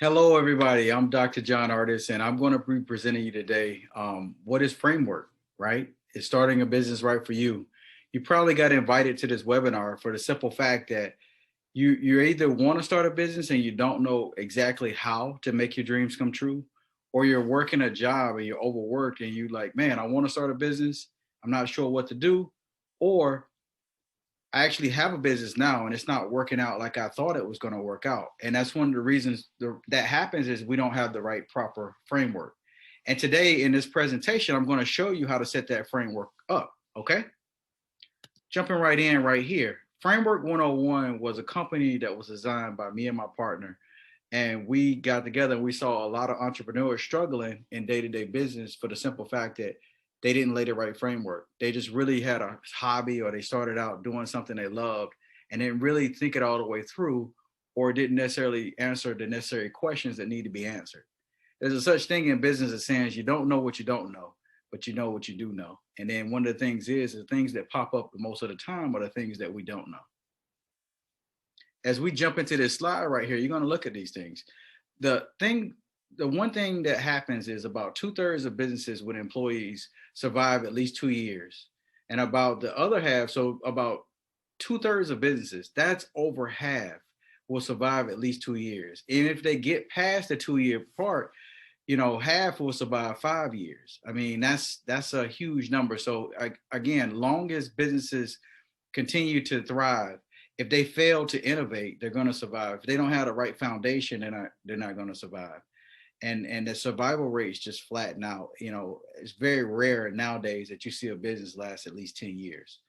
Hello, everybody. I'm Dr. John Artis, and I'm going to be presenting you today what is framework, right? Is starting a business right for you? You probably got invited to this webinar for the simple fact that you either want to start a business and you don't know exactly how to make your dreams come true, or you're working a job and you're overworked and you like, man, I want to start a business. I'm not sure what to do, or I actually have a business now and it's not working out like I thought it was going to work out. And that's one of the reasons that happens is we don't have the right proper framework. And today in this presentation, I'm going to show you how to set that framework up. Okay. Jumping right in right here. Framework 101 was a company that was designed by me and my partner. And we got together and we saw a lot of entrepreneurs struggling in day-to-day business for the simple fact that they didn't lay the right framework. They just really had a hobby or they started out doing something they loved and didn't really think it all the way through or didn't necessarily answer the necessary questions that need to be answered. There's a such thing in business as saying you don't know what you don't know, but you know what you do know. And then one of the things is the things that pop up most of the time are the things that we don't know. As we jump into this slide right here, you're going to look at these things. The thing, the one thing that happens is about 2/3 of businesses with employees survive at least 2 years. And about the other half, so about 2/3 of businesses, that's over half, will survive at least 2 years. And if they get past the 2 year part, half will survive 5 years. I mean, that's a huge number. So again, long as businesses continue to thrive, if they fail to innovate, they're going to survive. If they don't have the right foundation, they're not going to survive. And the survival rates just flatten out. It's very rare nowadays that you see a business last at least 10 years.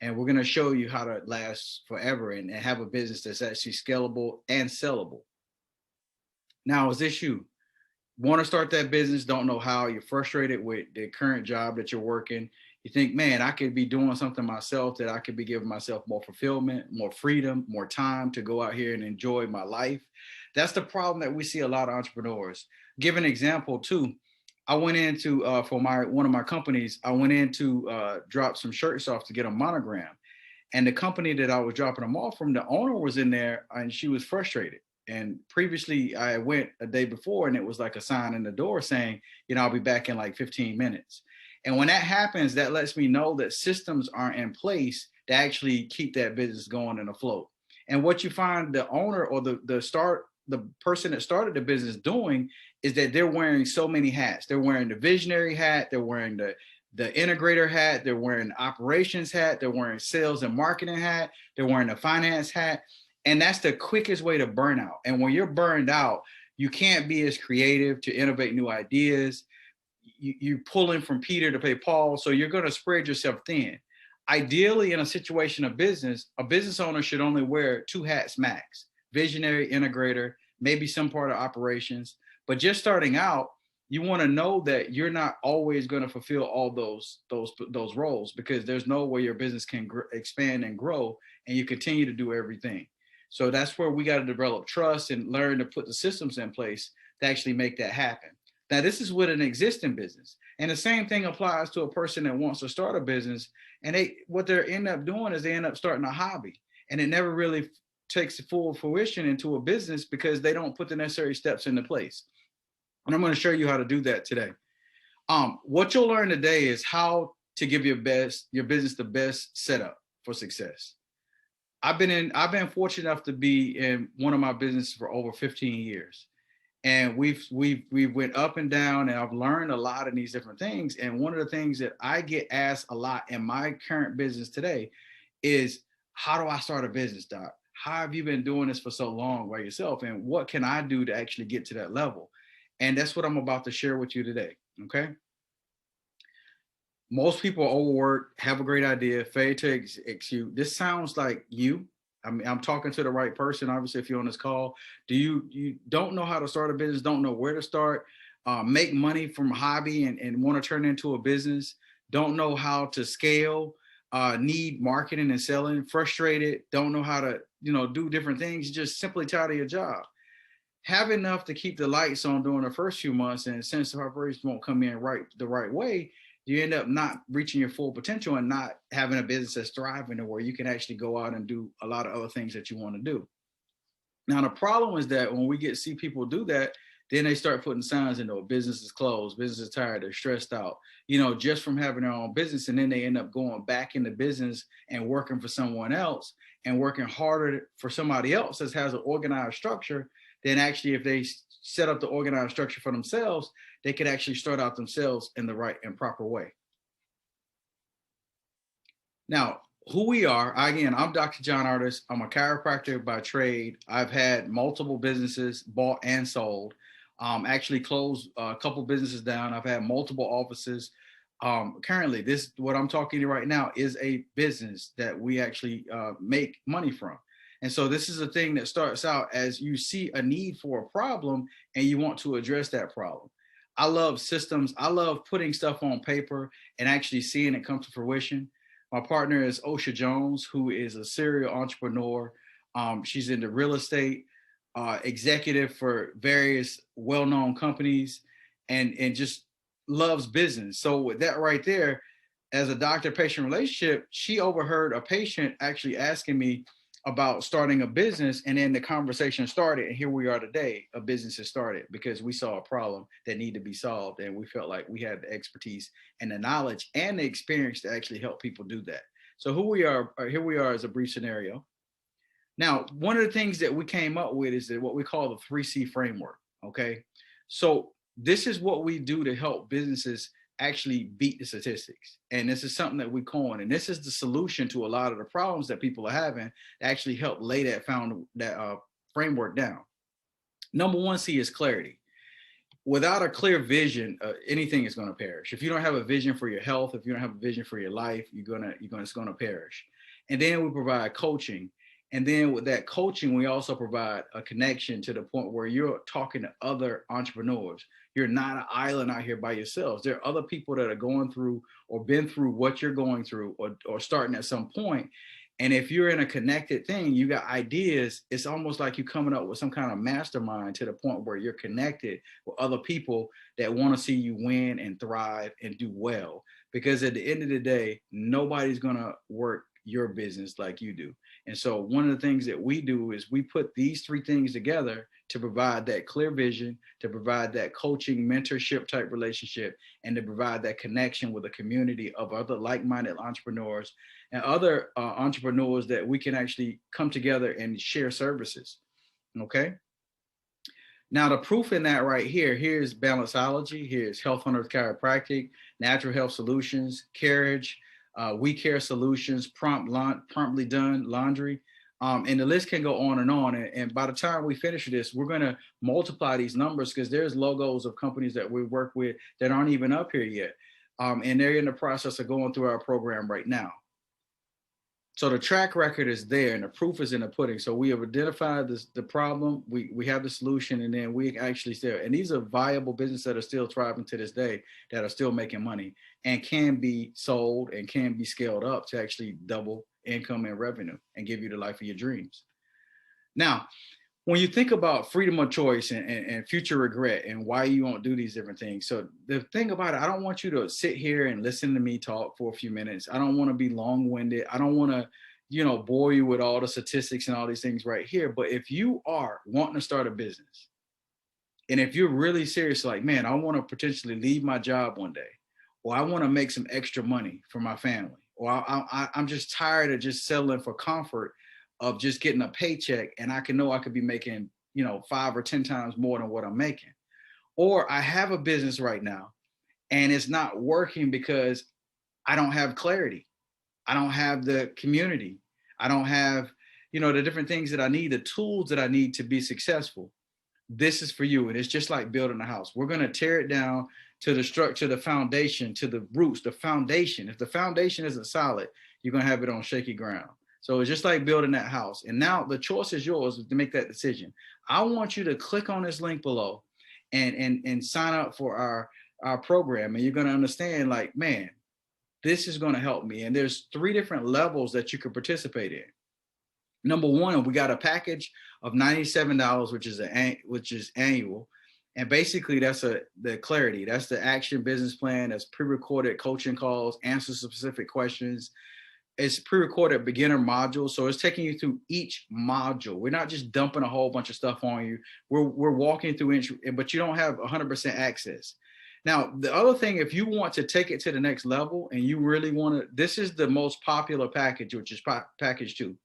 And we're going to show you how to last forever and have a business that's actually scalable and sellable. Now, is this you? Want to start that business, don't know how, you're frustrated with the current job that you're working. You think, man, I could be doing something myself that I could be giving myself more fulfillment, more freedom, more time to go out here and enjoy my life. That's the problem that we see a lot of entrepreneurs. Give an example too. I went into for my one of my companies, I went in to drop some shirts off to get a monogram. And the company that I was dropping them off from, the owner was in there and she was frustrated. And previously I went a day before and it was like a sign in the door saying, I'll be back in like 15 minutes. And when that happens, that lets me know that systems aren't in place to actually keep that business going and afloat. And what you find the owner or the person that started the business doing is that they're wearing so many hats. They're wearing the visionary hat, they're wearing the integrator hat, they're wearing the operations hat, they're wearing sales and marketing hat, they're wearing the finance hat. And that's the quickest way to burn out. And when you're burned out, you can't be as creative to innovate new ideas. You're pulling from Peter to pay Paul. So you're going to spread yourself thin. Ideally, in a situation of business, a business owner should only wear two hats max: visionary, integrator, maybe some part of operations. But just starting out, you want to know that you're not always going to fulfill all those roles, because there's no way your business can expand and grow and you continue to do everything. So that's where we got to develop trust and learn to put the systems in place to actually make that happen. Now, this is with an existing business. And the same thing applies to a person that wants to start a business. And what they end up doing is they end up starting a hobby. And it never really takes full fruition into a business because they don't put the necessary steps into place. And I'm going to show you how to do that today. What you'll learn today is how to give your business the best setup for success. I've been fortunate enough to be in one of my businesses for over 15 years. And we've went up and down, and I've learned a lot of these different things. And one of the things that I get asked a lot in my current business today is, how do I start a business, Doc? How have you been doing this for so long by yourself? And what can I do to actually get to that level? And that's what I'm about to share with you today. Okay. Most people are overworked, have a great idea, fail to execute. This sounds like you. I mean, I'm talking to the right person. Obviously, if you're on this call, you don't know how to start a business, don't know where to start, make money from a hobby and want to turn it into a business, don't know how to scale, need marketing and selling, frustrated, don't know how to, do different things, just simply tired of your job. Have enough to keep the lights on during the first few months, and since the operations won't come in the right way, you end up not reaching your full potential and not having a business that's thriving, or where you can actually go out and do a lot of other things that you want to do. Now, the problem is that when we see people do that, then they start putting signs in, oh, business is closed, business is tired, they're stressed out, just from having their own business. And then they end up going back into business and working for someone else and working harder for somebody else that has an organized structure than actually if they set up the organized structure for themselves, they could actually start out themselves in the right and proper way. Now, who we are, again, I'm Dr. John Artis. I'm a chiropractor by trade. I've had multiple businesses bought and sold. Actually closed a couple businesses down. I've had multiple offices. Currently, what I'm talking to you right now is a business that we actually make money from. And so this is a thing that starts out as you see a need for a problem and you want to address that problem. I love systems. I love putting stuff on paper and actually seeing it come to fruition. My partner is Osha Jones, who is a serial entrepreneur. She's into real estate, executive for various well-known companies, and just loves business. So with that right there, as a doctor-patient relationship, she overheard a patient actually asking me about starting a business, and then the conversation started, and here we are today. A business has started because we saw a problem that needed to be solved, and we felt like we had the expertise and the knowledge and the experience to actually help people do that. So here we are as a brief scenario. Now, one of the things that we came up with is that what we call the 3C framework, okay? So this is what we do to help businesses actually beat the statistics. And this is something that we coin, and this is the solution to a lot of the problems that people are having to actually help lay that framework down. Number 1C is clarity. Without a clear vision, anything is going to perish. If you don't have a vision for your health, if you don't have a vision for your life, it's going to perish. And then we provide coaching. And then with that coaching, we also provide a connection to the point where you're talking to other entrepreneurs. You're not an island out here by yourselves. There are other people that are going through or been through what you're going through or starting at some point. And if you're in a connected thing, you got ideas, it's almost like you're coming up with some kind of mastermind to the point where you're connected with other people that want to see you win and thrive and do well. Because at the end of the day, nobody's going to work your business like you do. And so one of the things that we do is we put these 3 things together to provide that clear vision, to provide that coaching, mentorship type relationship, and to provide that connection with a community of other like-minded entrepreneurs and other entrepreneurs that we can actually come together and share services. Okay. Now, the proof in that right here, here's Balanceology, here's Health on Earth Chiropractic, Natural Health Solutions, Carriage, We Care Solutions, Promptly Done Laundry, and the list can go on and on. And by the time we finish this, we're going to multiply these numbers because there's logos of companies that we work with that aren't even up here yet. And they're in the process of going through our program right now. So the track record is there and the proof is in the pudding. So we have identified the problem, we have the solution, and then we actually still, and these are viable businesses that are still thriving to this day, that are still making money and can be sold and can be scaled up to actually double income and revenue and give you the life of your dreams. Now, when you think about freedom of choice and future regret and why you won't do these different things. So the thing about it, I don't want you to sit here and listen to me talk for a few minutes. I don't want to be long-winded. I don't want to, bore you with all the statistics and all these things right here. But if you are wanting to start a business, and if you're really serious, like, man, I want to potentially leave my job one day, or I want to make some extra money for my family, or I'm just tired of just settling for comfort of just getting a paycheck, and I could be making, 5 or 10 times more than what I'm making. Or I have a business right now and it's not working because I don't have clarity. I don't have the community. I don't have, the different things that I need, the tools that I need to be successful. This is for you. And it's just like building a house. We're going to tear it down to the structure, the foundation, to the roots, the foundation. If the foundation isn't solid, you're going to have it on shaky ground. So it's just like building that house. And now the choice is yours to make that decision. I want you to click on this link below and sign up for our program. And you're going to understand, like, man, this is going to help me. And there's 3 different levels that you could participate in. Number 1, we got a package of $97, which is annual. And basically that's the clarity. That's the action business plan. That's pre-recorded coaching calls, answer specific questions, it's pre-recorded beginner modules. So it's taking you through each module. We're not just dumping a whole bunch of stuff on you. We're walking through each, but you don't have 100% access. Now, the other thing, if you want to take it to the next level and you really want to, this is the most popular package, which is package 2.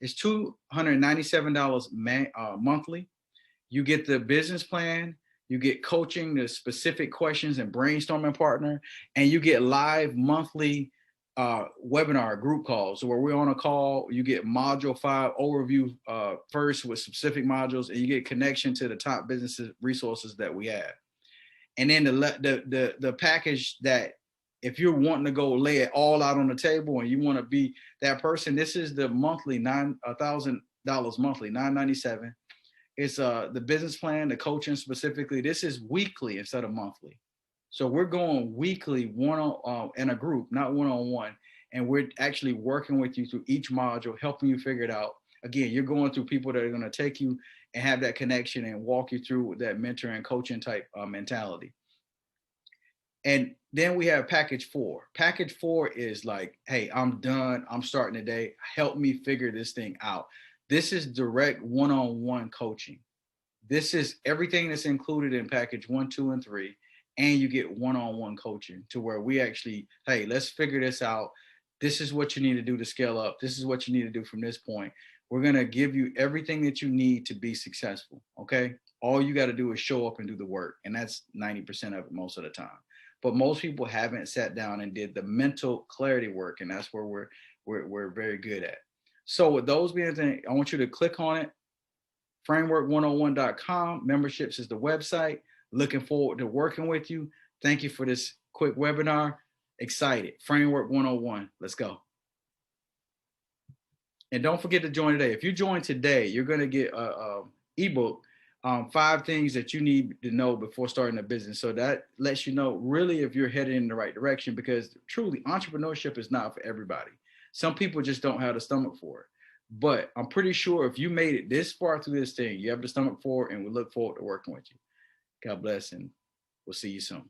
It's $297 monthly. You get the business plan, you get coaching, the specific questions and brainstorming partner, and you get live monthly webinar group calls. So where we're on a call, you get module 5 overview first with specific modules, and you get connection to the top business resources that we have. And then the package that if you're wanting to go lay it all out on the table and you want to be that person, this is the monthly $1,000 monthly, $997. It's the business plan, the coaching specifically. This is weekly instead of monthly. So we're going weekly in a group, not one-on-one. And we're actually working with you through each module, helping you figure it out. Again, you're going through people that are going to take you and have that connection and walk you through that mentor and coaching type mentality. And then we have package 4. Package 4 is like, hey, I'm done. I'm starting today. Help me figure this thing out. This is direct one-on-one coaching. This is everything that's included in package 1, 2, and 3. And you get one-on-one coaching to where we actually, hey, let's figure this out. This is what you need to do to scale up. This is what you need to do from this point. We're going to give you everything that you need to be successful. Okay. All you got to do is show up and do the work. And that's 90% of it most of the time. But most people haven't sat down and did the mental clarity work. And that's where we're very good at. So with those being things, I want you to click on it. Framework101.com. Memberships is the website. Looking forward to working with you. Thank you for this quick webinar. Excited. Framework 101. Let's go. And don't forget to join today. If you join today, you're going to get a ebook, 5 things that you need to know before starting a business. So that lets you know really if you're headed in the right direction, because truly entrepreneurship is not for everybody. Some people just don't have the stomach for it. But I'm pretty sure if you made it this far through this thing, you have the stomach for it, and we look forward to working with you. God bless, and we'll see you soon.